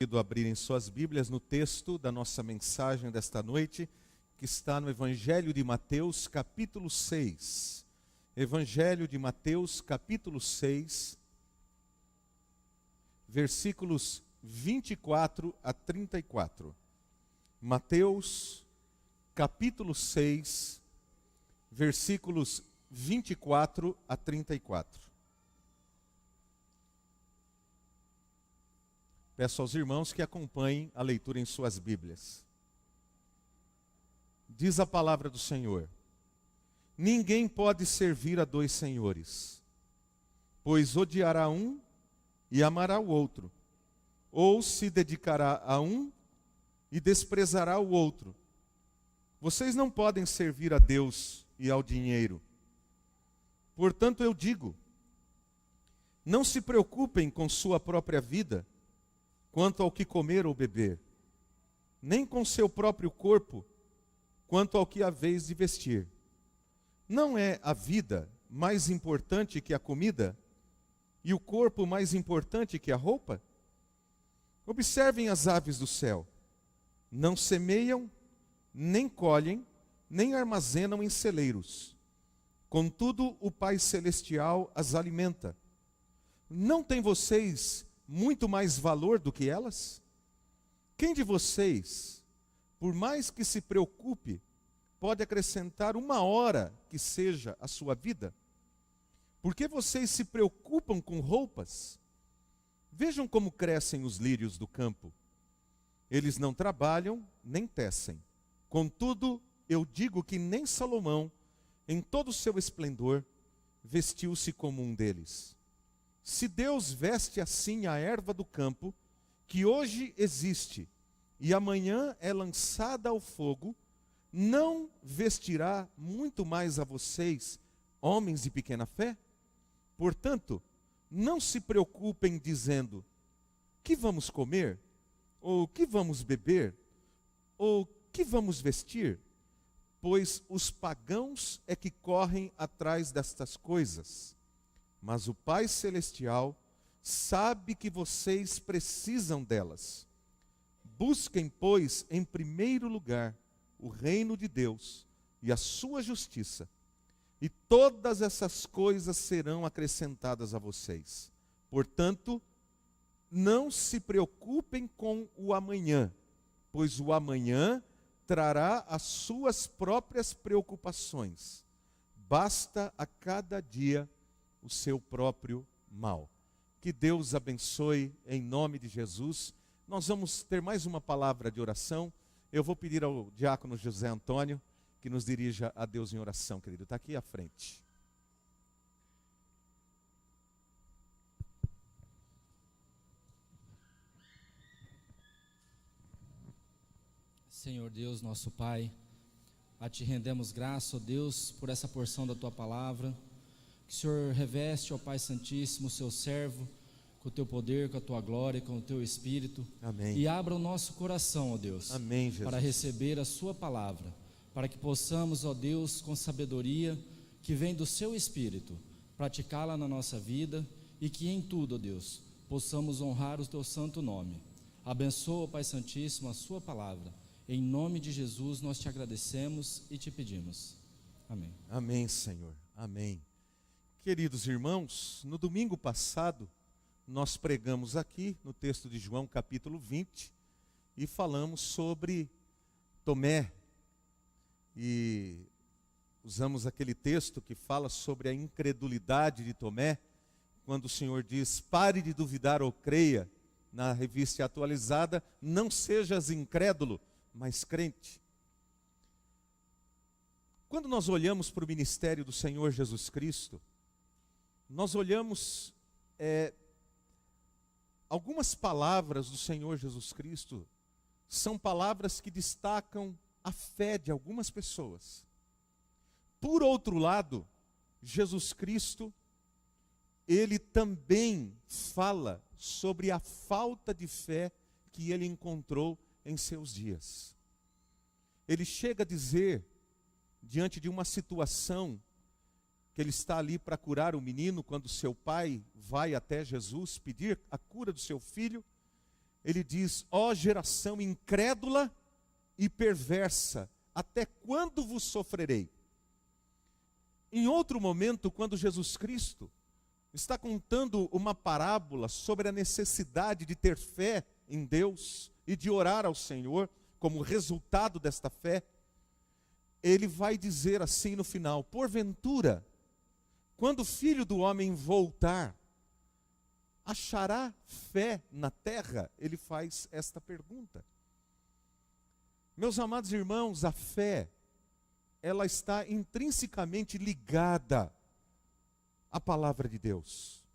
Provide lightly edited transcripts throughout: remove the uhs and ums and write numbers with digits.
Abrirem suas Bíblias no texto da nossa mensagem desta noite, que está no Evangelho de Mateus, capítulo 6. Evangelho de Mateus, capítulo 6, versículos 24 a 34. Mateus, capítulo 6, versículos 24 a 34. Peço aos irmãos que acompanhem a leitura em suas Bíblias. Diz a palavra do Senhor: ninguém pode servir a dois senhores, pois odiará um e amará o outro, ou se dedicará a um e desprezará o outro. Vocês não podem servir a Deus e ao dinheiro. Portanto, eu digo, não se preocupem com sua própria vida, quanto ao que comer ou beber, nem com seu próprio corpo, quanto ao que haveis de vestir. Não é a vida mais importante que a comida, e o corpo mais importante que a roupa? Observem as aves do céu. Não semeiam, nem colhem, nem armazenam em celeiros. Contudo, o Pai Celestial as alimenta. Não têm vocês muito mais valor do que elas? Quem de vocês, por mais que se preocupe, pode acrescentar uma hora que seja a sua vida? Por que vocês se preocupam com roupas? Vejam como crescem os lírios do campo. Eles não trabalham nem tecem. Contudo, eu digo que nem Salomão, em todo o seu esplendor, vestiu-se como um deles. Se Deus veste assim a erva do campo, que hoje existe e amanhã é lançada ao fogo, não vestirá muito mais a vocês, homens de pequena fé? Portanto, não se preocupem dizendo: que vamos comer? Ou que vamos beber? Ou que vamos vestir? Pois os pagãos é que correm atrás destas coisas. Mas o Pai Celestial sabe que vocês precisam delas. Busquem, pois, em primeiro lugar o reino de Deus e a sua justiça, e todas essas coisas serão acrescentadas a vocês. Portanto, não se preocupem com o amanhã, pois o amanhã trará as suas próprias preocupações. Basta a cada dia o seu próprio mal. Que Deus abençoe em nome de Jesus. Nós vamos ter mais uma palavra de oração. Eu vou pedir ao diácono José Antônio que nos dirija a Deus em oração, querido. Está aqui à frente. Senhor Deus, nosso Pai, a Ti rendemos graça, ó Deus, por essa porção da Tua palavra. Que o Senhor reveste, ó Pai Santíssimo, o Seu servo, com o Teu poder, com a Tua glória, com o Teu Espírito. Amém. E abra o nosso coração, ó Deus, Amém, Jesus. para receber a Sua palavra, para que possamos, ó Deus, com sabedoria que vem do Seu Espírito, praticá-la na nossa vida e que em tudo, ó Deus, possamos honrar o Teu santo nome. Abençoa, ó Pai Santíssimo, a Sua palavra. Em nome de Jesus nós Te agradecemos e Te pedimos. Amém. Amém, Senhor. Amém. Queridos irmãos, no domingo passado, nós pregamos aqui no texto de João capítulo 20 e falamos sobre Tomé. E usamos aquele texto que fala sobre a incredulidade de Tomé, quando o Senhor diz: pare de duvidar ou creia. Na revista atualizada, não sejas incrédulo, mas crente. Quando nós olhamos para o ministério do Senhor Jesus Cristo, nós olhamos algumas palavras do Senhor Jesus Cristo, são palavras que destacam a fé de algumas pessoas. Por outro lado, Jesus Cristo, Ele também fala sobre a falta de fé que Ele encontrou em seus dias. Ele chega a dizer, diante de uma situação que ele está ali para curar o menino, quando seu pai vai até Jesus pedir a cura do seu filho, ele diz: ó geração incrédula e perversa, até quando vos sofrerei? Em outro momento, quando Jesus Cristo está contando uma parábola sobre a necessidade de ter fé em Deus e de orar ao Senhor como resultado desta fé, ele vai dizer assim no final: porventura, quando o Filho do Homem voltar, achará fé na terra? Ele faz esta pergunta. Meus amados irmãos, a fé, ela está intrinsecamente ligada à palavra de Deus.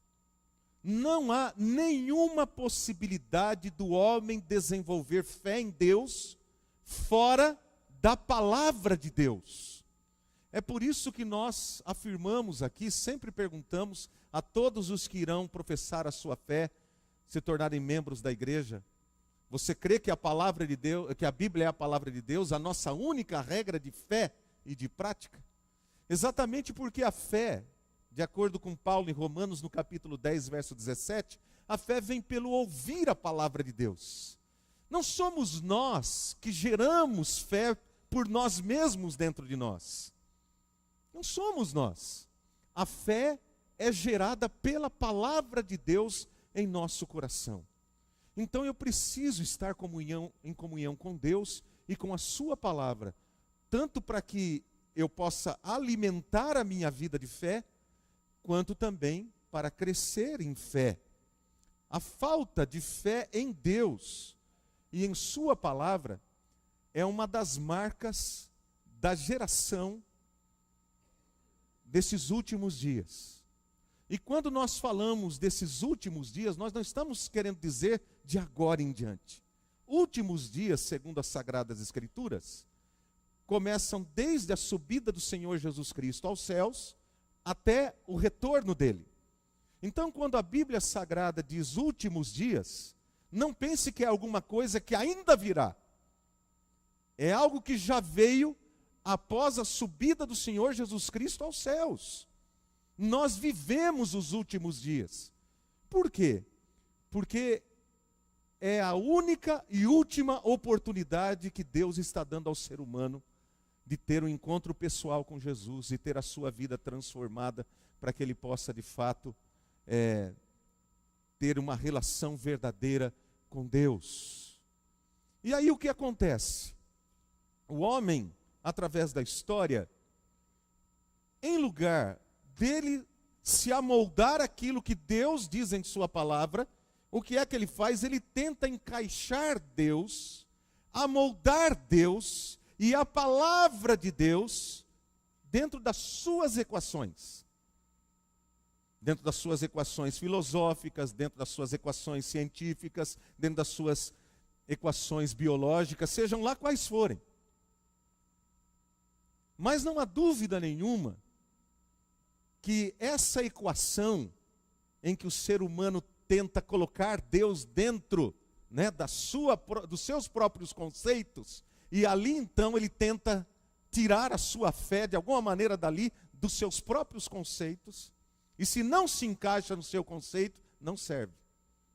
Não há nenhuma possibilidade do homem desenvolver fé em Deus fora da palavra de Deus. É por isso que nós afirmamos aqui, sempre perguntamos a todos os que irão professar a sua fé, se tornarem membros da igreja: você crê que a palavra de Deus, que a Bíblia é a palavra de Deus, a nossa única regra de fé e de prática? Exatamente porque a fé, de acordo com Paulo em Romanos, no capítulo 10, verso 17, a fé vem pelo ouvir a palavra de Deus. Não somos nós que geramos fé por nós mesmos dentro de nós. Não somos nós. A fé é gerada pela palavra de Deus em nosso coração. Então eu preciso estar em comunhão com Deus e com a sua palavra, tanto para que eu possa alimentar a minha vida de fé, quanto também para crescer em fé. A falta de fé em Deus e em sua palavra é uma das marcas da geração desses últimos dias. E quando nós falamos desses últimos dias, nós não estamos querendo dizer de agora em diante. Últimos dias, segundo as Sagradas Escrituras, começam desde a subida do Senhor Jesus Cristo aos céus até o retorno dele. Então, quando a Bíblia Sagrada diz últimos dias, não pense que é alguma coisa que ainda virá. É algo que já veio após a subida do Senhor Jesus Cristo aos céus. Nós vivemos os últimos dias. Por quê? Porque é a única e última oportunidade que Deus está dando ao ser humano de ter um encontro pessoal com Jesus e ter a sua vida transformada para que ele possa de fato ter uma relação verdadeira com Deus. E aí o que acontece? O homem, através da história, em lugar dele se amoldar aquilo que Deus diz em sua palavra, o que é que ele faz? Ele tenta encaixar Deus, amoldar Deus e a palavra de Deus dentro das suas equações. Dentro das suas equações filosóficas, dentro das suas equações científicas, dentro das suas equações biológicas, sejam lá quais forem. Mas não há dúvida nenhuma que essa equação em que o ser humano tenta colocar Deus dentro, dos seus próprios conceitos, e ali então ele tenta tirar a sua fé de alguma maneira dali, dos seus próprios conceitos, e se não se encaixa no seu conceito, não serve.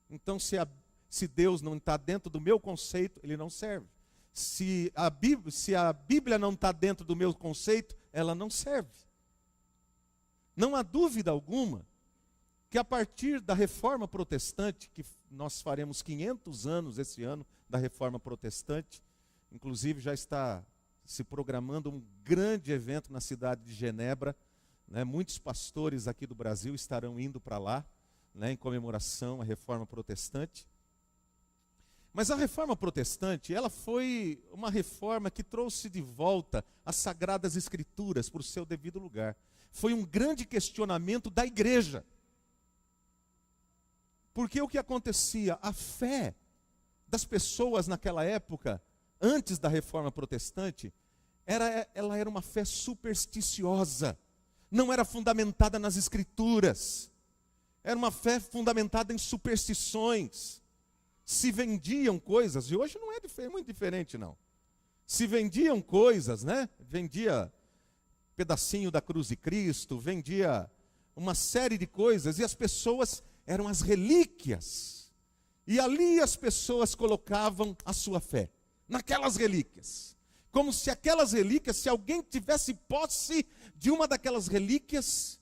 Então se Deus não está dentro do meu conceito, ele não serve. Se a Bíblia não está dentro do meu conceito, ela não serve. Não há dúvida alguma que a partir da Reforma Protestante, que nós faremos 500 anos esse ano da Reforma Protestante, inclusive já está se programando um grande evento na cidade de Genebra, muitos pastores aqui do Brasil estarão indo para lá, em comemoração à Reforma Protestante. Mas a Reforma Protestante, ela foi uma reforma que trouxe de volta as Sagradas Escrituras para o seu devido lugar. Foi um grande questionamento da igreja. Porque o que acontecia? A fé das pessoas naquela época, antes da Reforma Protestante, ela era uma fé supersticiosa. Não era fundamentada nas Escrituras. Era uma fé fundamentada em superstições. Se vendiam coisas, e hoje não é muito diferente não. Se vendiam coisas, vendia pedacinho da cruz de Cristo, vendia uma série de coisas, e as pessoas eram as relíquias. E ali as pessoas colocavam a sua fé, naquelas relíquias. Como se aquelas relíquias, se alguém tivesse posse de uma daquelas relíquias,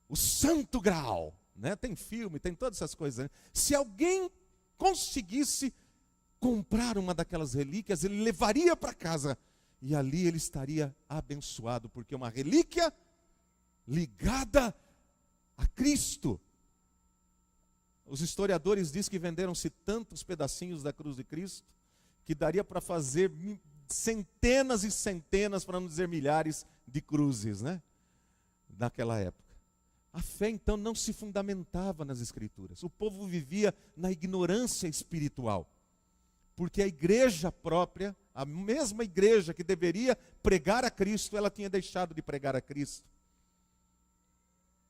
o Santo Graal, né? Tem filme, tem todas essas coisas, né? Se alguém conseguisse comprar uma daquelas relíquias, ele levaria para casa e ali ele estaria abençoado, porque uma relíquia ligada a Cristo. Os historiadores dizem que venderam-se tantos pedacinhos da cruz de Cristo que daria para fazer centenas e centenas, para não dizer milhares, de cruzes, né? Naquela época. A fé então não se fundamentava nas Escrituras. O povo vivia na ignorância espiritual. Porque a igreja própria, a mesma igreja que deveria pregar a Cristo, ela tinha deixado de pregar a Cristo.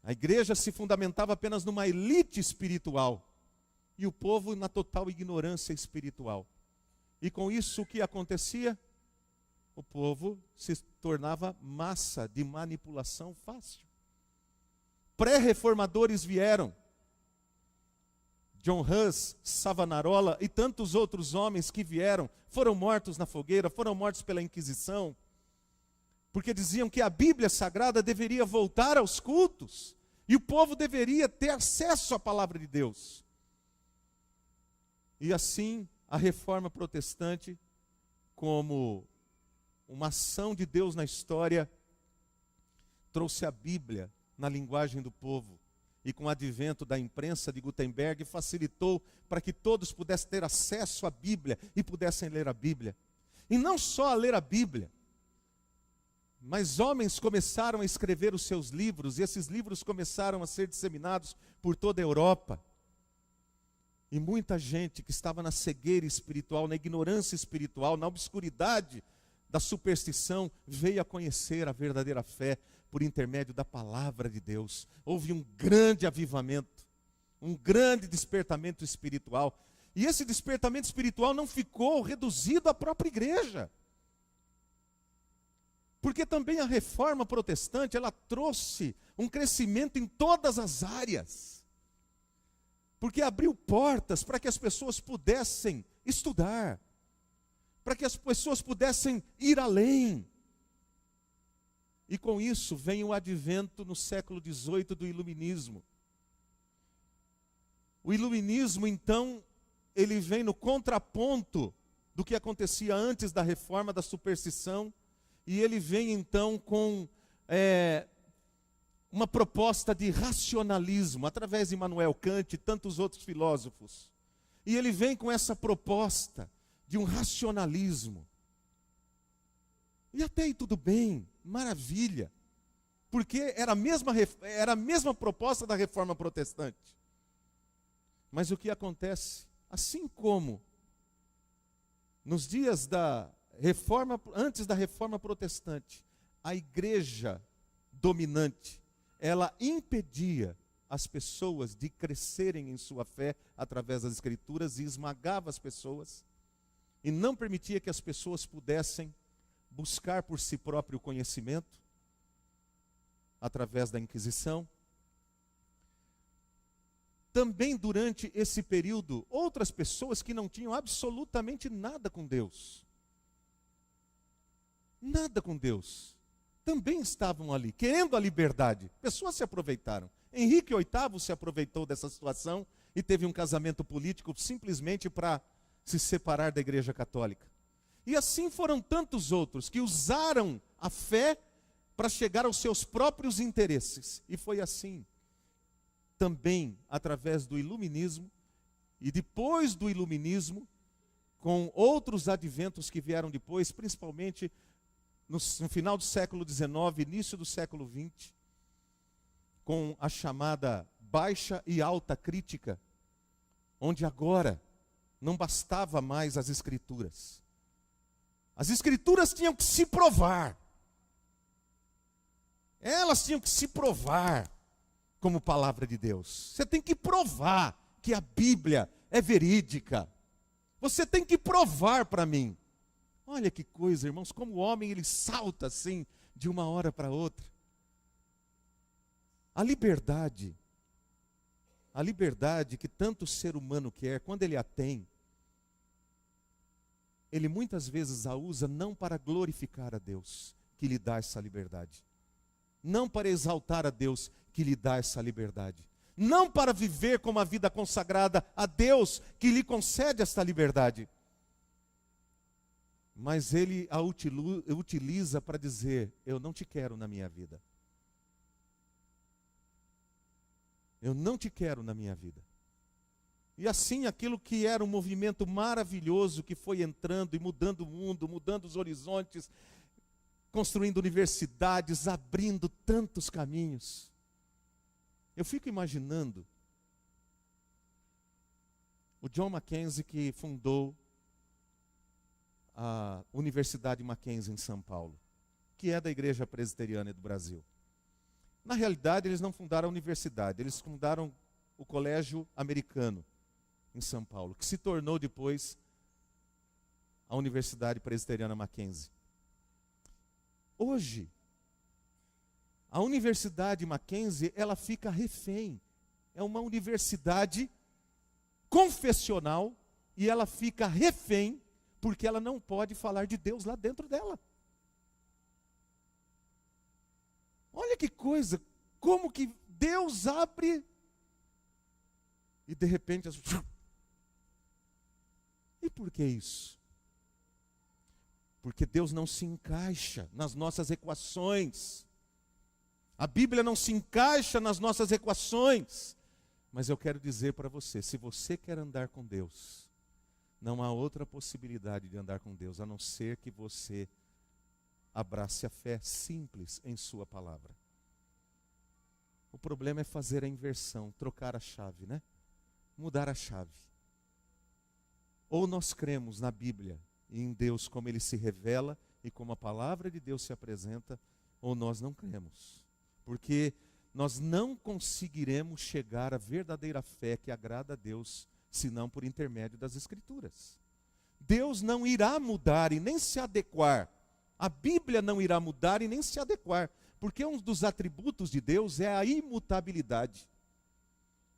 A igreja se fundamentava apenas numa elite espiritual. E o povo na total ignorância espiritual. E com isso o que acontecia? O povo se tornava massa de manipulação fácil. Pré-reformadores vieram. John Hus, Savonarola e tantos outros homens que vieram, foram mortos na fogueira, foram mortos pela Inquisição, porque diziam que a Bíblia Sagrada deveria voltar aos cultos, e o povo deveria ter acesso à palavra de Deus. E assim, a Reforma Protestante, como uma ação de Deus na história, trouxe a Bíblia na linguagem do povo. E com o advento da imprensa de Gutenberg, facilitou para que todos pudessem ter acesso à Bíblia e pudessem ler a Bíblia. E não só a ler a Bíblia, mas homens começaram a escrever os seus livros, e esses livros começaram a ser disseminados por toda a Europa. E muita gente que estava na cegueira espiritual, na ignorância espiritual, na obscuridade da superstição, veio a conhecer a verdadeira fé por intermédio da palavra de Deus. Houve um grande avivamento, um grande despertamento espiritual. E esse despertamento espiritual não ficou reduzido à própria igreja. Porque também a Reforma Protestante, ela trouxe um crescimento em todas as áreas. Porque abriu portas para que as pessoas pudessem estudar, para que as pessoas pudessem ir além. E com isso vem o advento no século XVIII do iluminismo. O iluminismo, então, ele vem no contraponto do que acontecia antes da reforma da superstição, e ele vem então com uma proposta de racionalismo, através de Immanuel Kant e tantos outros filósofos. E ele vem com essa proposta de um racionalismo. E até aí tudo bem, maravilha, porque era a mesma proposta da Reforma Protestante. Mas o que acontece? Assim como nos dias da Reforma, antes da Reforma Protestante, a igreja dominante, ela impedia as pessoas de crescerem em sua fé através das Escrituras e esmagava as pessoas e não permitia que as pessoas pudessem buscar por si próprio o conhecimento através da Inquisição. Também durante esse período, outras pessoas que não tinham absolutamente nada com Deus, também estavam ali, querendo a liberdade. Pessoas se aproveitaram. Henrique VIII se aproveitou dessa situação e teve um casamento político simplesmente para se separar da Igreja Católica. E assim foram tantos outros que usaram a fé para chegar aos seus próprios interesses. E foi assim, também através do iluminismo, e depois do iluminismo, com outros adventos que vieram depois, principalmente no final do século XIX, início do século XX, com a chamada baixa e alta crítica, onde agora não bastava mais as Escrituras. As Escrituras tinham que se provar. Elas tinham que se provar como palavra de Deus. Você tem que provar que a Bíblia é verídica. Você tem que provar para mim. Olha que coisa, irmãos, como o homem ele salta assim de uma hora para outra. A liberdade A liberdade que tanto o ser humano quer, quando ele a tem, ele muitas vezes a usa não para glorificar a Deus, que lhe dá essa liberdade. Não para exaltar a Deus, que lhe dá essa liberdade. Não para viver com uma vida consagrada a Deus, que lhe concede esta liberdade. Mas ele a utiliza para dizer: eu não te quero na minha vida. Eu não te quero na minha vida. E assim, aquilo que era um movimento maravilhoso, que foi entrando e mudando o mundo, mudando os horizontes, construindo universidades, abrindo tantos caminhos. Eu fico imaginando o John Mackenzie, que fundou a Universidade Mackenzie em São Paulo, que é da Igreja Presbiteriana do Brasil. Na realidade, eles não fundaram a universidade, eles fundaram o Colégio Americano em São Paulo, que se tornou depois a Universidade Presbiteriana Mackenzie. Hoje, a Universidade Mackenzie, ela fica refém. É uma universidade confessional e ela fica refém porque ela não pode falar de Deus lá dentro dela. Olha que coisa, como que Deus abre e de repente... E por que isso? Porque Deus não se encaixa nas nossas equações. A Bíblia não se encaixa nas nossas equações. Mas eu quero dizer para você, se você quer andar com Deus, não há outra possibilidade de andar com Deus, a não ser que você abrace a fé simples em sua palavra. O problema é fazer a inversão, trocar a chave, né? Mudar a chave. Ou nós cremos na Bíblia e em Deus como Ele se revela e como a palavra de Deus se apresenta, ou nós não cremos. Porque nós não conseguiremos chegar à verdadeira fé que agrada a Deus, senão por intermédio das Escrituras. Deus não irá mudar e nem se adequar. A Bíblia não irá mudar e nem se adequar, porque um dos atributos de Deus é a imutabilidade.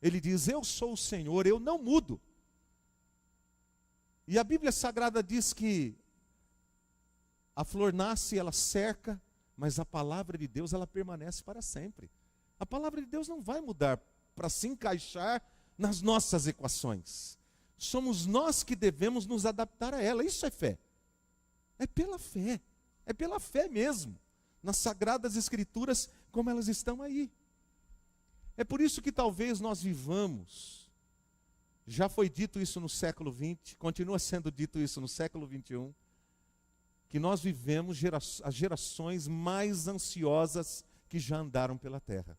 Ele diz: eu sou o Senhor, eu não mudo. E a Bíblia Sagrada diz que a flor nasce, ela cerca, mas a palavra de Deus, ela permanece para sempre. A palavra de Deus não vai mudar para se encaixar nas nossas equações. Somos nós que devemos nos adaptar a ela. Isso é fé. É pela fé. É pela fé mesmo. Nas Sagradas Escrituras, como elas estão aí. É por isso que talvez nós vivamos... Já foi dito isso no século XX, continua sendo dito isso no século XXI, que nós vivemos as gerações mais ansiosas que já andaram pela terra.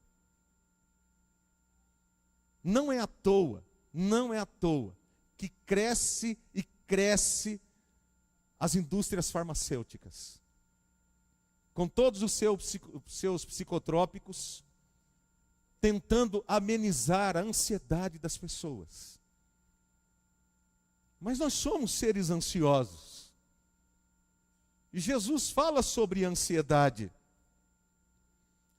Não é à toa que cresce e cresce as indústrias farmacêuticas. Com todos os seus psicotrópicos, tentando amenizar a ansiedade das pessoas. Mas nós somos seres ansiosos. E Jesus fala sobre ansiedade.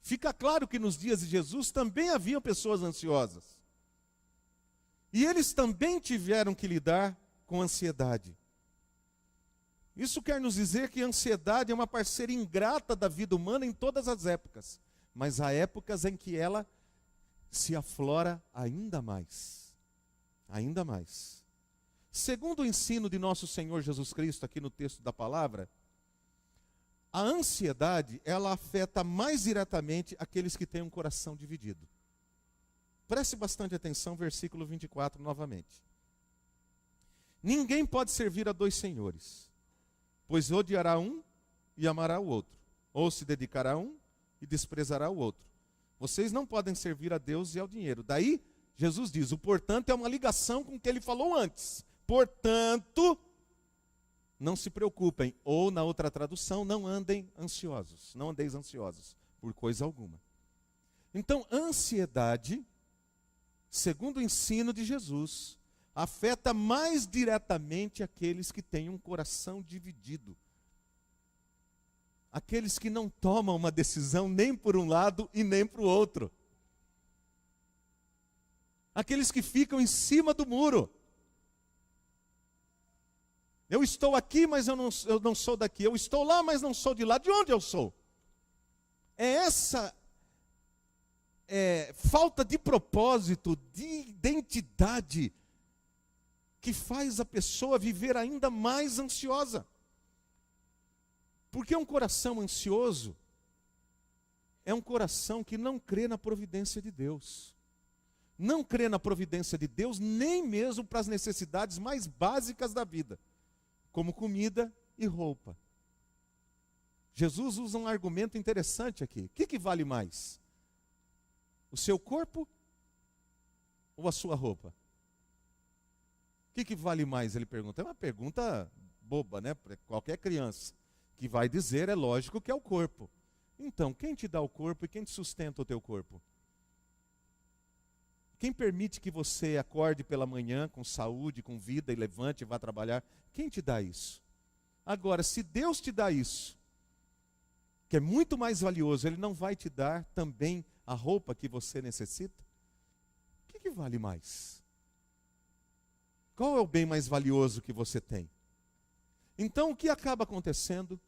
Fica claro que nos dias de Jesus também haviam pessoas ansiosas. E eles também tiveram que lidar com ansiedade. Isso quer nos dizer que a ansiedade é uma parceira ingrata da vida humana em todas as épocas. Mas há épocas em que ela se aflora ainda mais. Ainda mais. Segundo o ensino de nosso Senhor Jesus Cristo, aqui no texto da palavra, a ansiedade, ela afeta mais diretamente aqueles que têm um coração dividido. Preste bastante atenção, versículo 24 novamente. Ninguém pode servir a dois senhores, pois odiará um e amará o outro, ou se dedicará a um e desprezará o outro. Vocês não podem servir a Deus e ao dinheiro. Daí, Jesus diz, o portanto é uma ligação com o que ele falou antes. Portanto, não se preocupem, ou na outra tradução, não andem ansiosos, não andeis ansiosos por coisa alguma. Então, ansiedade, segundo o ensino de Jesus, afeta mais diretamente aqueles que têm um coração dividido. Aqueles que não tomam uma decisão nem por um lado e nem para o outro. aqueles que ficam em cima do muro. Eu estou aqui, mas eu não sou daqui. Eu estou lá, mas não sou de lá. De onde eu sou? É essa falta de propósito, de identidade, que faz a pessoa viver ainda mais ansiosa. Porque um coração ansioso é um coração que não crê na providência de Deus. Não crê na providência de Deus nem mesmo para as necessidades mais básicas da vida, como comida e roupa. Jesus usa um argumento interessante aqui. O que vale mais? O seu corpo ou a sua roupa? O que vale mais? Ele pergunta. É uma pergunta boba, né? Para qualquer criança que vai dizer, é lógico que é o corpo. Então, quem te dá o corpo e quem te sustenta o teu corpo? Quem permite que você acorde pela manhã com saúde, com vida e levante e vá trabalhar? Quem te dá isso? Agora, se Deus te dá isso, que é muito mais valioso, Ele não vai te dar também a roupa que você necessita? O que vale mais? Qual é o bem mais valioso que você tem? Então, o que acaba acontecendo?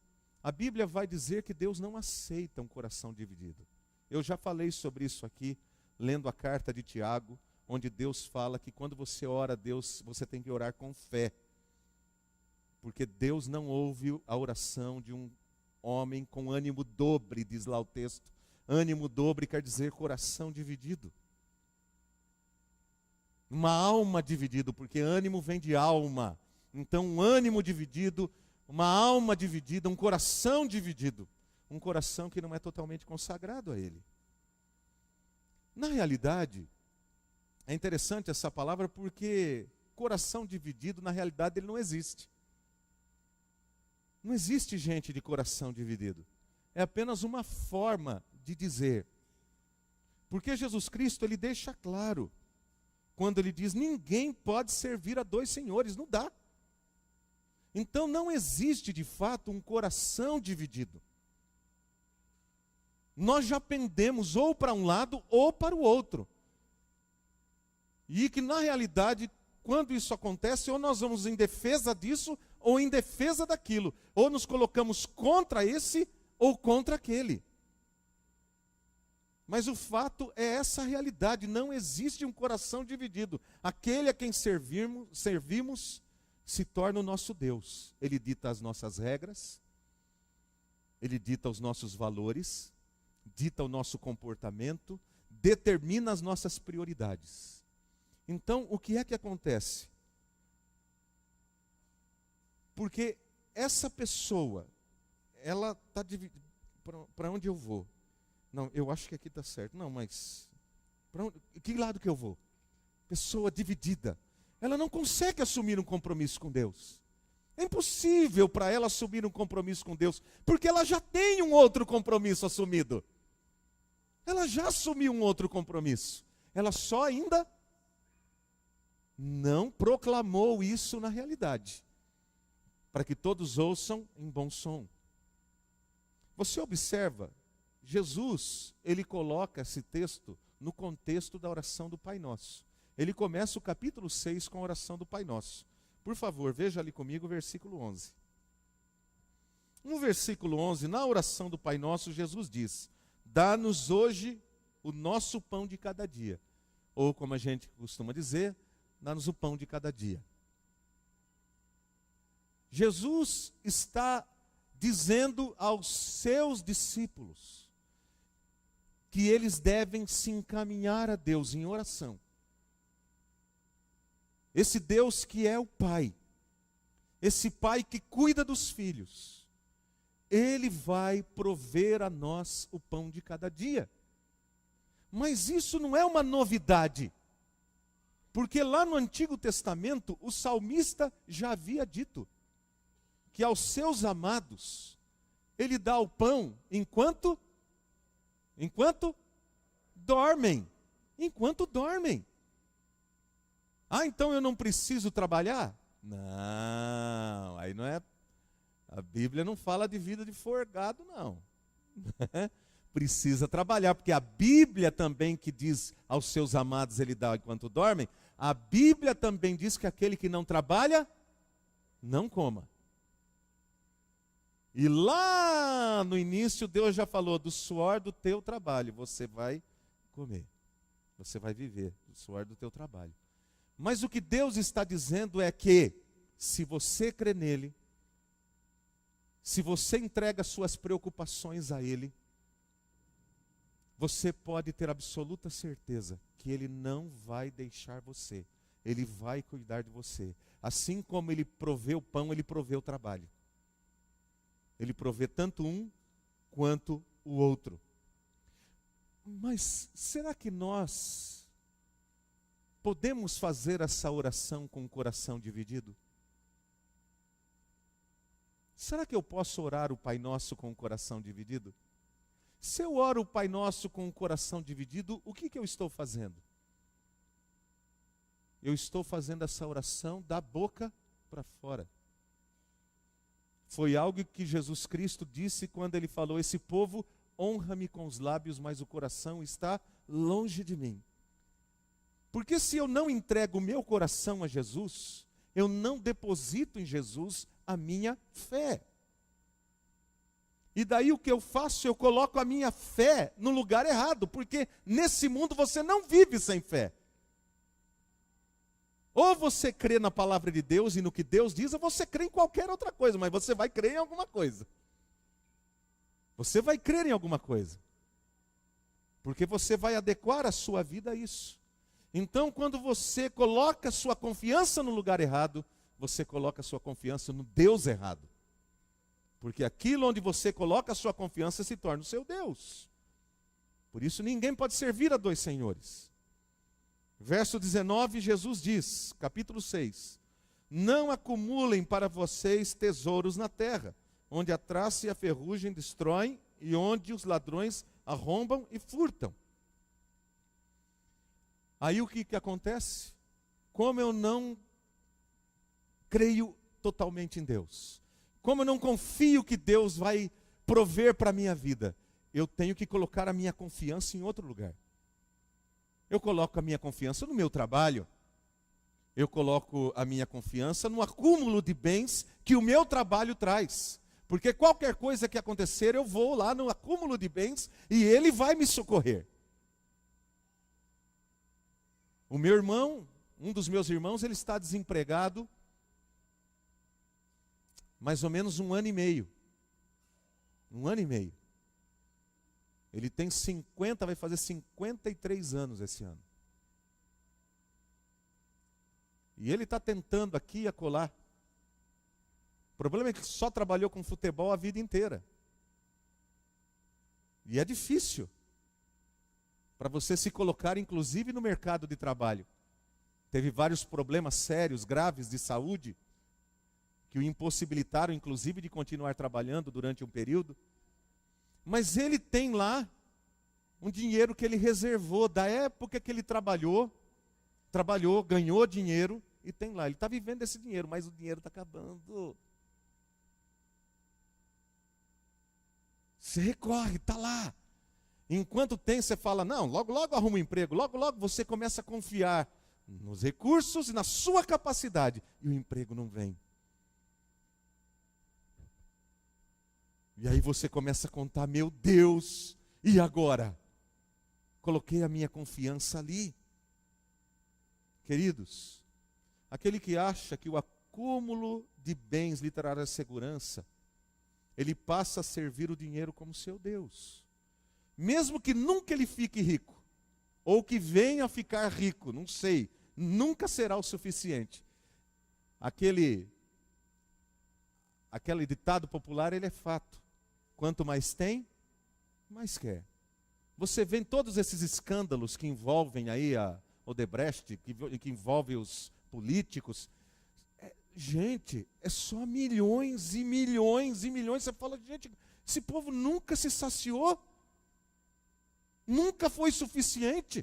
A Bíblia vai dizer que Deus não aceita um coração dividido. Eu já falei sobre isso aqui, lendo a carta de Tiago, onde Deus fala que quando você ora a Deus, você tem que orar com fé. Porque Deus não ouve a oração de um homem com ânimo dobre, diz lá o texto. Ânimo dobre quer dizer coração dividido. Uma alma dividida, porque ânimo vem de alma. Então, um ânimo dividido, uma alma dividida, um coração dividido. Um coração que não é totalmente consagrado a Ele. Na realidade, é interessante essa palavra porque coração dividido, na realidade, ele não existe. Não existe gente de coração dividido. É apenas uma forma de dizer. Porque Jesus Cristo, Ele deixa claro, quando Ele diz, ninguém pode servir a dois senhores, não dá. Então não existe de fato um coração dividido. Nós já pendemos ou para um lado ou para o outro. E que na realidade, quando isso acontece, ou nós vamos em defesa disso, ou em defesa daquilo. Ou nos colocamos contra esse, ou contra aquele. Mas o fato é essa realidade, não existe um coração dividido. Aquele a quem servimos se torna o nosso Deus. Ele dita as nossas regras, Ele dita os nossos valores, dita o nosso comportamento, determina as nossas prioridades. Então, o que é que acontece? Porque essa pessoa, ela está dividida. Para onde eu vou? Não, eu acho que aqui está certo. Não, mas que lado que eu vou? Pessoa dividida. Ela não consegue assumir um compromisso com Deus. É impossível para ela assumir um compromisso com Deus, porque ela já tem um outro compromisso assumido. Ela já assumiu um outro compromisso. Ela só ainda não proclamou isso na realidade, para que todos ouçam em bom som. Você observa, Jesus, ele coloca esse texto no contexto da oração do Pai Nosso. Ele começa o capítulo 6 com a oração do Pai Nosso. Por favor, veja ali comigo o versículo 11. No versículo 11, na oração do Pai Nosso, Jesus diz, dá-nos hoje o nosso pão de cada dia. Ou como a gente costuma dizer, dá-nos o pão de cada dia. Jesus está dizendo aos seus discípulos que eles devem se encaminhar a Deus em oração. Esse Deus que é o Pai, esse Pai que cuida dos filhos, Ele vai prover a nós o pão de cada dia. Mas isso não é uma novidade, porque lá no Antigo Testamento o salmista já havia dito que aos seus amados Ele dá o pão enquanto dormem. Enquanto dormem. Ah, então eu não preciso trabalhar? Não, aí não é. A Bíblia não fala de vida de forgado, não. precisa trabalhar, porque a Bíblia também que diz aos seus amados ele dá enquanto dormem, a Bíblia também diz que aquele que não trabalha, não coma. E lá no início Deus já falou, do suor do teu trabalho você vai comer, você vai viver do suor do teu trabalho. Mas o que Deus está dizendo é que, se você crê nele, se você entrega suas preocupações a ele, você pode ter absoluta certeza que ele não vai deixar você. Ele vai cuidar de você. Assim como ele provê o pão, ele provê o trabalho. Ele provê tanto um quanto o outro. Mas será que nós podemos fazer essa oração com o coração dividido? Será que eu posso orar o Pai Nosso com o coração dividido? Se eu oro o Pai Nosso com o coração dividido, o que eu estou fazendo? Eu estou fazendo essa oração da boca para fora. Foi algo que Jesus Cristo disse quando ele falou, esse povo honra-me com os lábios, mas o coração está longe de mim. Porque se eu não entrego o meu coração a Jesus, eu não deposito em Jesus a minha fé. E daí o que eu faço? Eu coloco a minha fé no lugar errado, porque nesse mundo você não vive sem fé. Ou você crê na palavra de Deus e no que Deus diz, ou você crê em qualquer outra coisa, mas você vai crer em alguma coisa. Você vai crer em alguma coisa. Porque você vai adequar a sua vida a isso. Então, quando você coloca a sua confiança no lugar errado, você coloca a sua confiança no Deus errado. Porque aquilo onde você coloca a sua confiança se torna o seu Deus. Por isso ninguém pode servir a dois senhores. Verso 19, Jesus diz, capítulo 6, não acumulem para vocês tesouros na terra, onde a traça e a ferrugem destroem, e onde os ladrões arrombam e furtam. Aí o que acontece? Como eu não creio totalmente em Deus, como eu não confio que Deus vai prover para a minha vida, eu tenho que colocar a minha confiança em outro lugar. Eu coloco a minha confiança no meu trabalho, eu coloco a minha confiança no acúmulo de bens que o meu trabalho traz. Porque qualquer coisa que acontecer, eu vou lá no acúmulo de bens e ele vai me socorrer. O meu irmão, um dos meus irmãos, ele está desempregado mais ou menos 1 ano e meio. 1 ano e meio. Ele tem vai fazer 53 anos esse ano. E ele está tentando aqui e acolá. O problema é que só trabalhou com futebol a vida inteira. E é difícil para você se colocar, inclusive, no mercado de trabalho. Teve vários problemas sérios, graves de saúde, que o impossibilitaram, inclusive, de continuar trabalhando durante um período. Mas ele tem lá um dinheiro que ele reservou da época que ele trabalhou, ganhou dinheiro e tem lá. Ele está vivendo esse dinheiro, mas o dinheiro está acabando. Você recorre, está lá. Enquanto tem, você fala, não, logo logo arruma um emprego, logo logo você começa a confiar nos recursos e na sua capacidade. E o emprego não vem. E aí você começa a contar, meu Deus, e agora? Coloquei a minha confiança ali. Queridos, aquele que acha que o acúmulo de bens lhe trará segurança, ele passa a servir o dinheiro como seu Deus. Mesmo que nunca ele fique rico, ou que venha a ficar rico, não sei, nunca será o suficiente. Aquele ditado popular, ele é fato. Quanto mais tem, mais quer. Você vê todos esses escândalos que envolvem aí a Odebrecht, que envolvem os políticos. Gente, é só milhões e milhões e milhões. Você fala, gente, esse povo nunca se saciou. Nunca foi suficiente.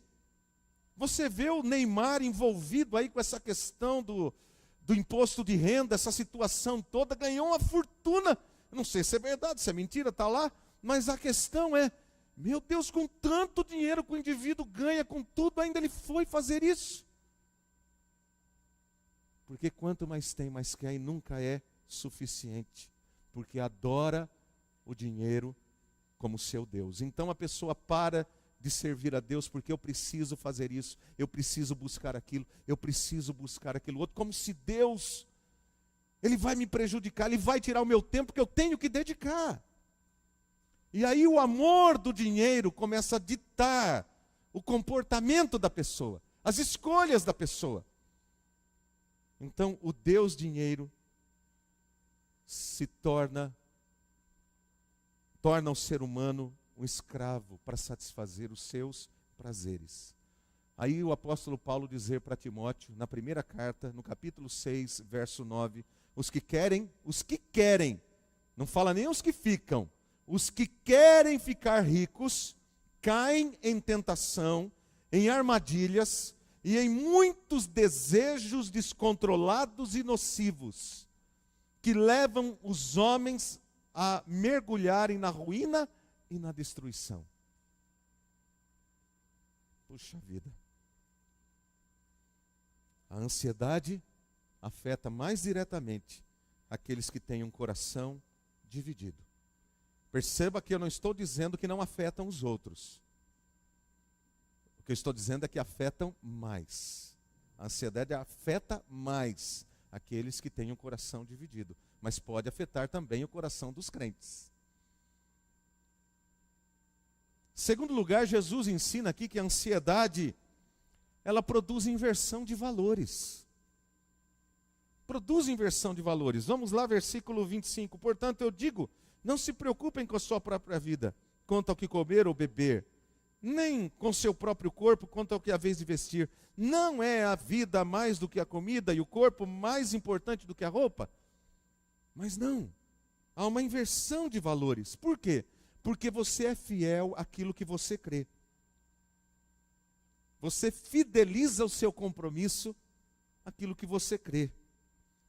Você vê o Neymar envolvido aí com essa questão do imposto de renda, essa situação toda, ganhou uma fortuna. Não sei se é verdade, se é mentira, está lá. Mas a questão é, Meu Deus, com tanto dinheiro que o indivíduo ganha, com tudo, ainda ele foi fazer isso. Porque quanto mais tem, mais quer, e nunca é suficiente. Porque adora o dinheiro como seu Deus. Então a pessoa para de servir a Deus porque eu preciso fazer isso, eu preciso buscar aquilo, eu preciso buscar aquilo outro, como se Deus, Ele vai me prejudicar, Ele vai tirar o meu tempo que eu tenho que dedicar. E aí o amor do dinheiro começa a ditar o comportamento da pessoa, as escolhas da pessoa. Então o Deus dinheiro se torna o ser humano um escravo para satisfazer os seus prazeres. Aí o apóstolo Paulo dizer para Timóteo, na primeira carta, no capítulo 6, verso 9, os que querem, não fala nem os que ficam, os que querem ficar ricos, caem em tentação, em armadilhas e em muitos desejos descontrolados e nocivos, que levam os homens a mergulharem na ruína e na destruição. Puxa vida. A ansiedade afeta mais diretamente aqueles que têm um coração dividido. Perceba que eu não estou dizendo que não afetam os outros. O que eu estou dizendo é que afetam mais. A ansiedade afeta mais aqueles que têm um coração dividido, mas pode afetar também o coração dos crentes. Segundo lugar, Jesus ensina aqui que a ansiedade, ela produz inversão de valores. Produz inversão de valores. Vamos lá, versículo 25. Portanto, eu digo, não se preocupem com a sua própria vida, quanto ao que comer ou beber, nem com seu próprio corpo, quanto ao que haveis de vestir. Não é a vida mais do que a comida e o corpo mais importante do que a roupa? Mas não, há uma inversão de valores. Por quê? Porque você é fiel àquilo que você crê. Você fideliza o seu compromisso àquilo que você crê.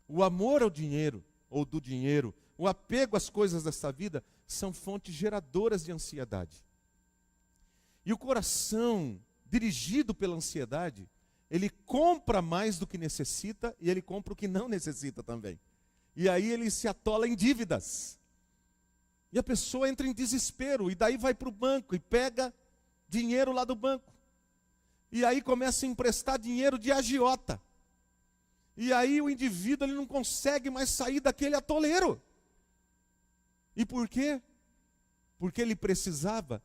O amor ao dinheiro, ou do dinheiro, o apego às coisas desta vida, são fontes geradoras de ansiedade. E o coração, dirigido pela ansiedade, ele compra mais do que necessita e ele compra o que não necessita também. E aí ele se atola em dívidas. E a pessoa entra em desespero, e daí vai para o banco e pega dinheiro lá do banco. E aí começa a emprestar dinheiro de agiota. E aí o indivíduo ele não consegue mais sair daquele atoleiro. E por quê? Porque ele precisava?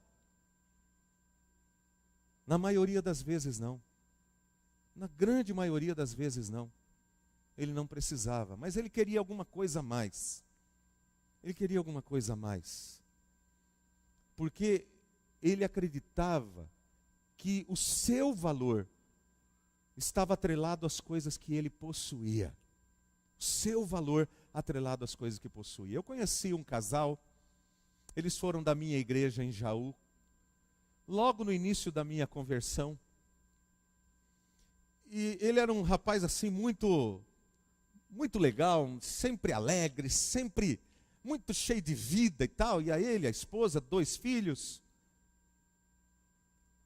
Na maioria das vezes não. Na grande maioria das vezes não. Ele não precisava, mas ele queria alguma coisa a mais. Ele queria alguma coisa a mais. Porque ele acreditava que o seu valor estava atrelado às coisas que ele possuía. O seu valor atrelado às coisas que possuía. Eu conheci um casal, eles foram da minha igreja em Jaú, logo no início da minha conversão. E ele era um rapaz assim muito legal, sempre alegre, sempre muito cheio de vida e tal. E a ele, a esposa, 2 filhos.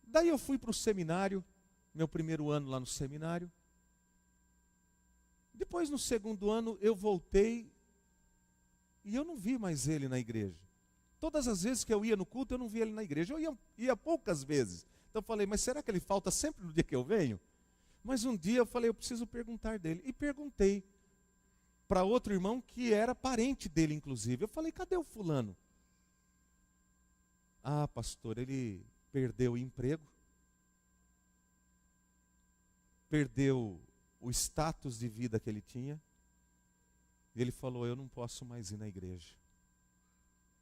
Daí eu fui para o seminário, meu primeiro ano lá no seminário. Depois, no segundo ano, eu voltei e eu não vi mais ele na igreja. Todas as vezes que eu ia no culto, eu não via ele na igreja. Eu ia poucas vezes. Então eu falei, mas será que ele falta sempre no dia que eu venho? Mas um dia eu falei, eu preciso perguntar dele. E perguntei para outro irmão que era parente dele, inclusive. Eu falei, cadê o fulano? Ah, pastor, ele perdeu o emprego. Perdeu o status de vida que ele tinha. E ele falou, eu não posso mais ir na igreja.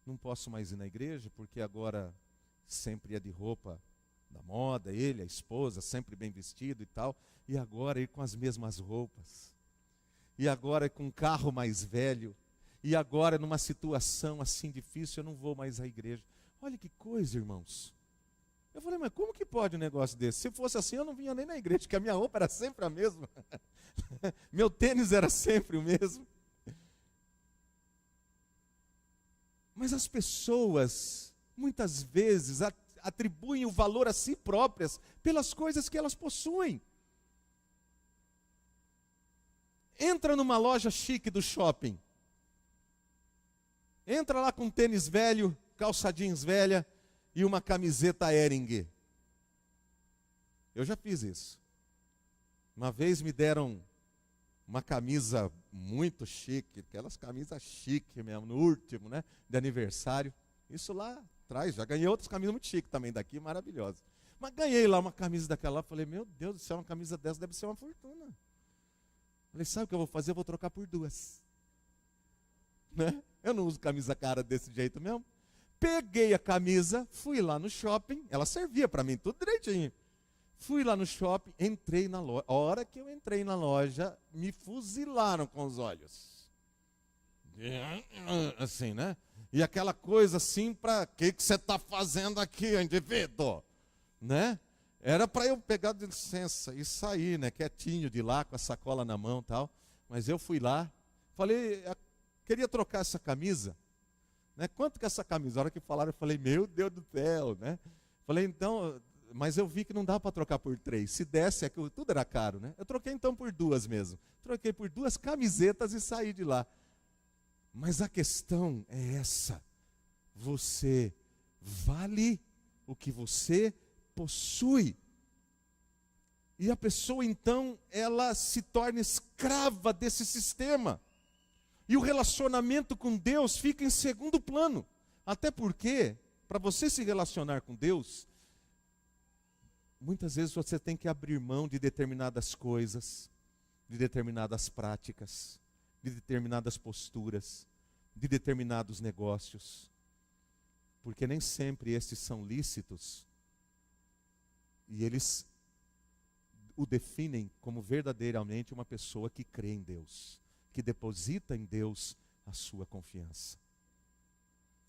Não posso mais ir na igreja, porque agora sempre é de roupa da moda, ele, a esposa, sempre bem vestido e tal. E agora ir com as mesmas roupas. E agora com um carro mais velho. E agora numa situação assim difícil, eu não vou mais à igreja. Olha que coisa, irmãos. Eu falei, mas como que pode um negócio desse? Se fosse assim, eu não vinha nem na igreja, porque a minha roupa era sempre a mesma. Meu tênis era sempre o mesmo. Mas as pessoas, muitas vezes atribuem o valor a si próprias pelas coisas que elas possuem. Entra numa loja chique do shopping. Entra lá com um tênis velho, calça jeans velha e uma camiseta Hering. Eu já fiz isso. Uma vez me deram uma camisa muito chique, aquelas camisas chiques mesmo, no último, né, de aniversário. Isso lá atrás, já ganhei outras camisas muito chiques também daqui, maravilhosas. Mas ganhei lá uma camisa daquela lá, falei, meu Deus do céu, uma camisa dessa deve ser uma fortuna. Falei, sabe o que eu vou fazer? Eu vou trocar por duas. Né? Eu não uso camisa cara desse jeito mesmo. Peguei a camisa, fui lá no shopping, ela servia para mim tudo direitinho. Fui lá no shopping, entrei na loja. A hora que eu entrei na loja, me fuzilaram com os olhos. Assim, né? E aquela coisa assim, para que você está fazendo aqui, indivíduo? Né? Era para eu pegar de licença e sair, né? Quietinho de lá, com a sacola na mão e tal. Mas eu fui lá, falei, queria trocar essa camisa. Né? Quanto que é essa camisa? A hora que falaram, eu falei, meu Deus do céu, né? Falei, então, mas eu vi que não dá para trocar por 3. Se desse, tudo era caro, né? Eu troquei então por 2 mesmo. Troquei por 2 camisetas e saí de lá. Mas a questão é essa. Você vale o que você possui. E a pessoa então, ela se torna escrava desse sistema. E o relacionamento com Deus fica em segundo plano. Até porque, para você se relacionar com Deus, muitas vezes você tem que abrir mão de determinadas coisas, de determinadas práticas, de determinadas posturas, de determinados negócios. Porque nem sempre esses são lícitos. E eles o definem como verdadeiramente uma pessoa que crê em Deus, que deposita em Deus a sua confiança.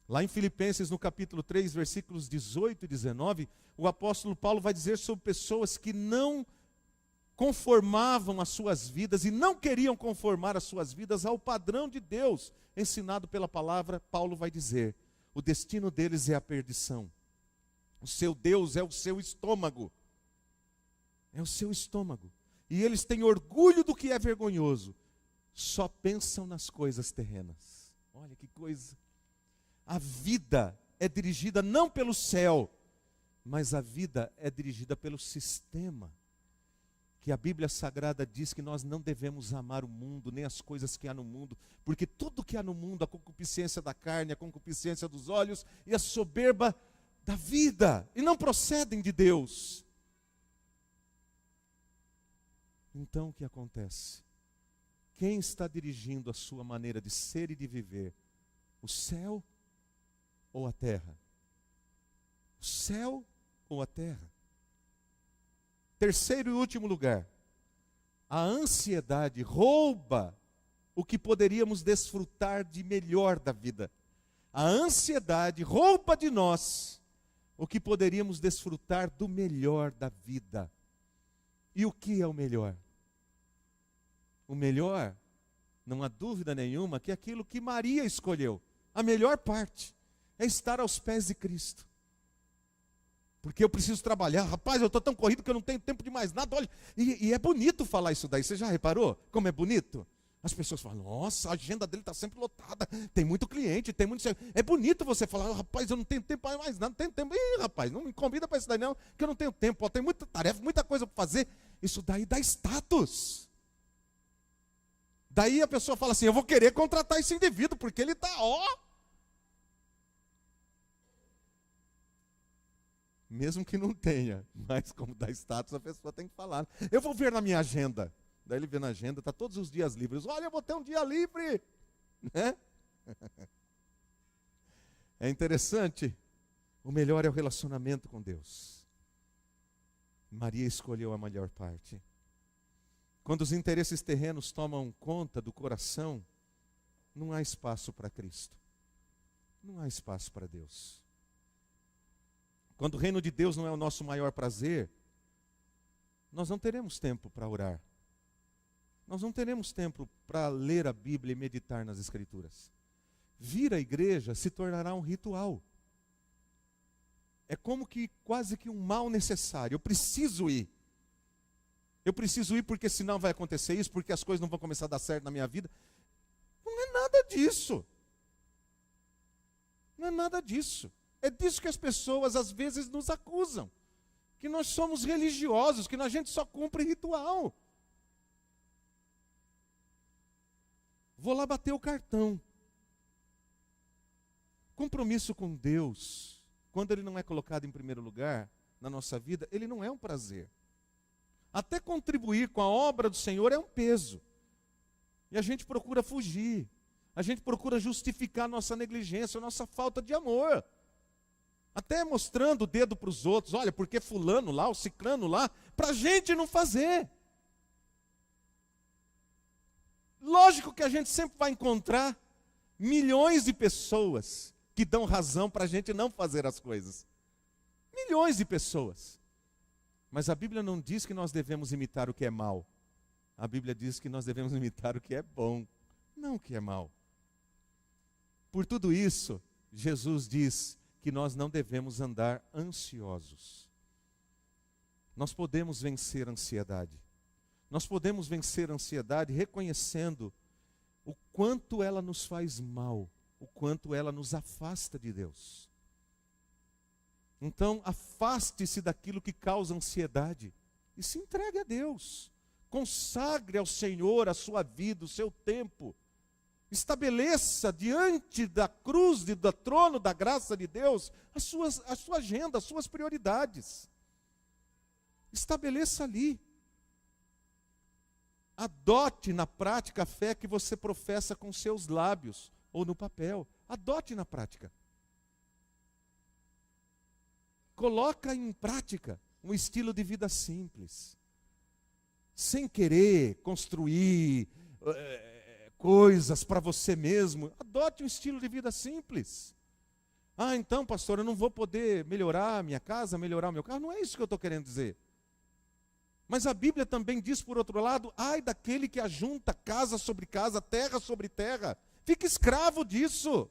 Lá em Filipenses, no capítulo 3, versículos 18 e 19, o apóstolo Paulo vai dizer sobre pessoas que não conformavam as suas vidas e não queriam conformar as suas vidas ao padrão de Deus, ensinado pela palavra. Paulo vai dizer, o destino deles é a perdição. O seu Deus é o seu estômago. É o seu estômago. E eles têm orgulho do que é vergonhoso. Só pensam nas coisas terrenas. Olha que coisa. A vida é dirigida não pelo céu, mas a vida é dirigida pelo sistema. Que a Bíblia Sagrada diz que nós não devemos amar o mundo, nem as coisas que há no mundo, porque tudo que há no mundo, a concupiscência da carne, a concupiscência dos olhos e a soberba da vida, e não procedem de Deus. Então o que acontece? Quem está dirigindo a sua maneira de ser e de viver? O céu ou a terra? O céu ou a terra? Terceiro e último lugar, a ansiedade rouba o que poderíamos desfrutar de melhor da vida. A ansiedade rouba de nós o que poderíamos desfrutar do melhor da vida. E o que é o melhor? O melhor, não há dúvida nenhuma, que é aquilo que Maria escolheu. A melhor parte é estar aos pés de Cristo. Porque eu preciso trabalhar. Rapaz, eu estou tão corrido que eu não tenho tempo de mais nada. Olha, e é bonito falar isso daí. Você já reparou como é bonito? As pessoas falam, nossa, a agenda dele está sempre lotada. Tem muito cliente, tem muito... É bonito você falar, rapaz, eu não tenho tempo para mais nada. Não tenho tempo. Ih, rapaz, não me convida para isso daí não, que eu não tenho tempo. Ó, tem muita tarefa, muita coisa para fazer. Isso daí dá status. Daí a pessoa fala assim, eu vou querer contratar esse indivíduo, porque ele está, ó... Mesmo que não tenha, mas como dá status, a pessoa tem que falar. Eu vou ver na minha agenda. Daí ele vê na agenda, está todos os dias livres. Olha, eu vou ter um dia livre. Né? É interessante. O melhor é o relacionamento com Deus. Maria escolheu a melhor parte. Quando os interesses terrenos tomam conta do coração, não há espaço para Cristo. Não há espaço para Deus. Quando o reino de Deus não é o nosso maior prazer, nós não teremos tempo para orar. Nós não teremos tempo para ler a Bíblia e meditar nas Escrituras. Vir à igreja se tornará um ritual. é como que quase que um mal necessário. Eu preciso ir. Eu preciso ir porque senão vai acontecer isso, porque as coisas não vão começar a dar certo na minha vida. Não é nada disso. Não é nada disso. É disso que as pessoas às vezes nos acusam. Que nós somos religiosos, que a gente só cumpre ritual. Vou lá bater o cartão. Compromisso com Deus, quando ele não é colocado em primeiro lugar na nossa vida, ele não é um prazer. Até contribuir com a obra do Senhor é um peso. E a gente procura fugir. A gente procura justificar nossa negligência, nossa falta de amor. Até mostrando o dedo para os outros. Olha, porque fulano lá, o ciclano lá, para a gente não fazer. Lógico que a gente sempre vai encontrar milhões de pessoas que dão razão para a gente não fazer as coisas. Milhões de pessoas. Mas a Bíblia não diz que nós devemos imitar o que é mal. A Bíblia diz que nós devemos imitar o que é bom, não o que é mal. Por tudo isso, Jesus diz que nós não devemos andar ansiosos. Nós podemos vencer a ansiedade. Nós podemos vencer a ansiedade reconhecendo o quanto ela nos faz mal, o quanto ela nos afasta de Deus. Então, afaste-se daquilo que causa ansiedade e se entregue a Deus. Consagre ao Senhor a sua vida, o seu tempo. Estabeleça diante da cruz, do trono da graça de Deus, a sua agenda, as suas prioridades. Estabeleça ali. Adote na prática a fé que você professa com seus lábios ou no papel. Adote na prática. Coloca em prática um estilo de vida simples. Sem querer construir coisas para você mesmo. Adote um estilo de vida simples. Ah, então, pastor, eu não vou poder melhorar a minha casa, melhorar o meu carro. Não é isso que eu estou querendo dizer. Mas a Bíblia também diz, por outro lado, ai daquele que ajunta casa sobre casa, terra sobre terra. Fique escravo disso.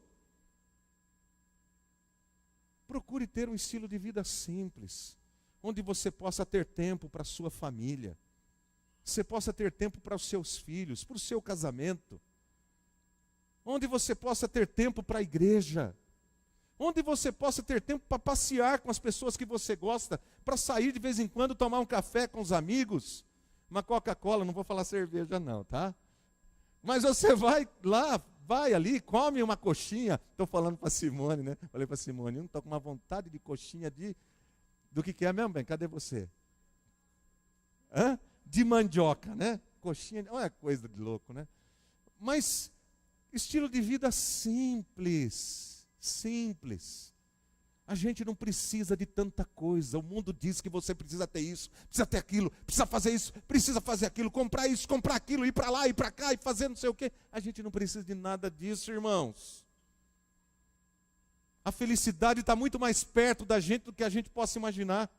Procure ter um estilo de vida simples, onde você possa ter tempo para a sua família, você possa ter tempo para os seus filhos, para o seu casamento, onde você possa ter tempo para a igreja, onde você possa ter tempo para passear com as pessoas que você gosta, para sair de vez em quando, tomar um café com os amigos, uma Coca-Cola, não vou falar cerveja não, tá? Mas você vai lá, vai ali, come uma coxinha. Estou falando para a Simone, né? Falei para a Simone, eu estou com uma vontade de coxinha do que é mesmo, bem? Cadê você? Hã? De mandioca, né? Coxinha, não é coisa de louco, né? Mas estilo de vida simples, simples. A gente não precisa de tanta coisa. O mundo diz que você precisa ter isso, precisa ter aquilo, precisa fazer isso, precisa fazer aquilo, comprar isso, comprar aquilo, ir para lá, ir para cá e fazer não sei o quê. A gente não precisa de nada disso, irmãos. A felicidade está muito mais perto da gente do que a gente possa imaginar.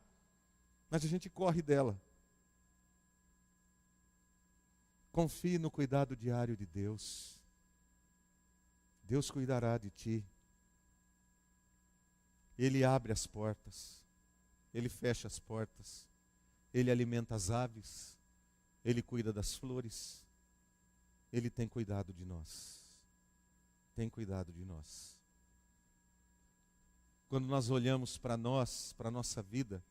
Mas a gente corre dela. Confie no cuidado diário de Deus. Deus cuidará de ti. Ele abre as portas, Ele fecha as portas, Ele alimenta as aves, Ele cuida das flores, Ele tem cuidado de nós, tem cuidado de nós. Quando nós olhamos para nós, para a nossa vida,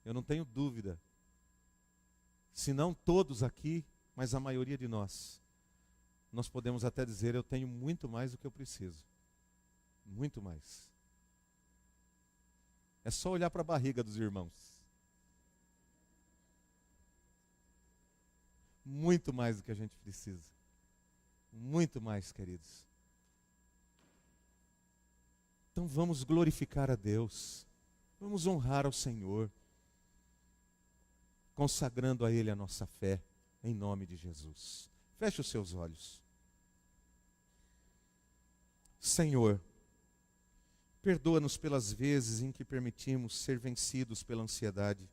eu não tenho dúvida, se não todos aqui, mas a maioria de nós podemos até dizer, eu tenho muito mais do que eu preciso, muito mais. É só olhar para a barriga dos irmãos. Muito mais do que a gente precisa. Muito mais, queridos. Então vamos glorificar a Deus. Vamos honrar ao Senhor. Consagrando a Ele a nossa fé, em nome de Jesus. Feche os seus olhos. Senhor, perdoa-nos pelas vezes em que permitimos ser vencidos pela ansiedade.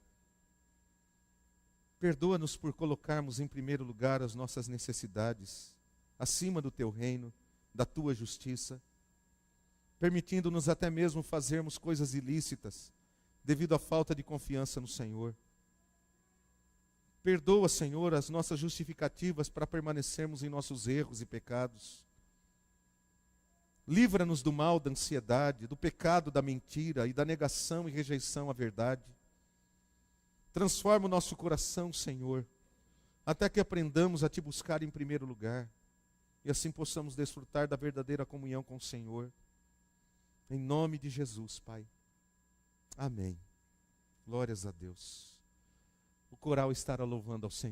Perdoa-nos por colocarmos em primeiro lugar as nossas necessidades, acima do Teu reino, da Tua justiça. permitindo-nos até mesmo fazermos coisas ilícitas, devido à falta de confiança no Senhor. Perdoa, Senhor, as nossas justificativas para permanecermos em nossos erros e pecados. Livra-nos do mal, da ansiedade, do pecado, da mentira e da negação e rejeição à verdade. Transforma o nosso coração, Senhor, até que aprendamos a Te buscar em primeiro lugar e assim possamos desfrutar da verdadeira comunhão com o Senhor. Em nome de Jesus, Pai. Amém. Glórias a Deus. O coral estará louvando ao Senhor.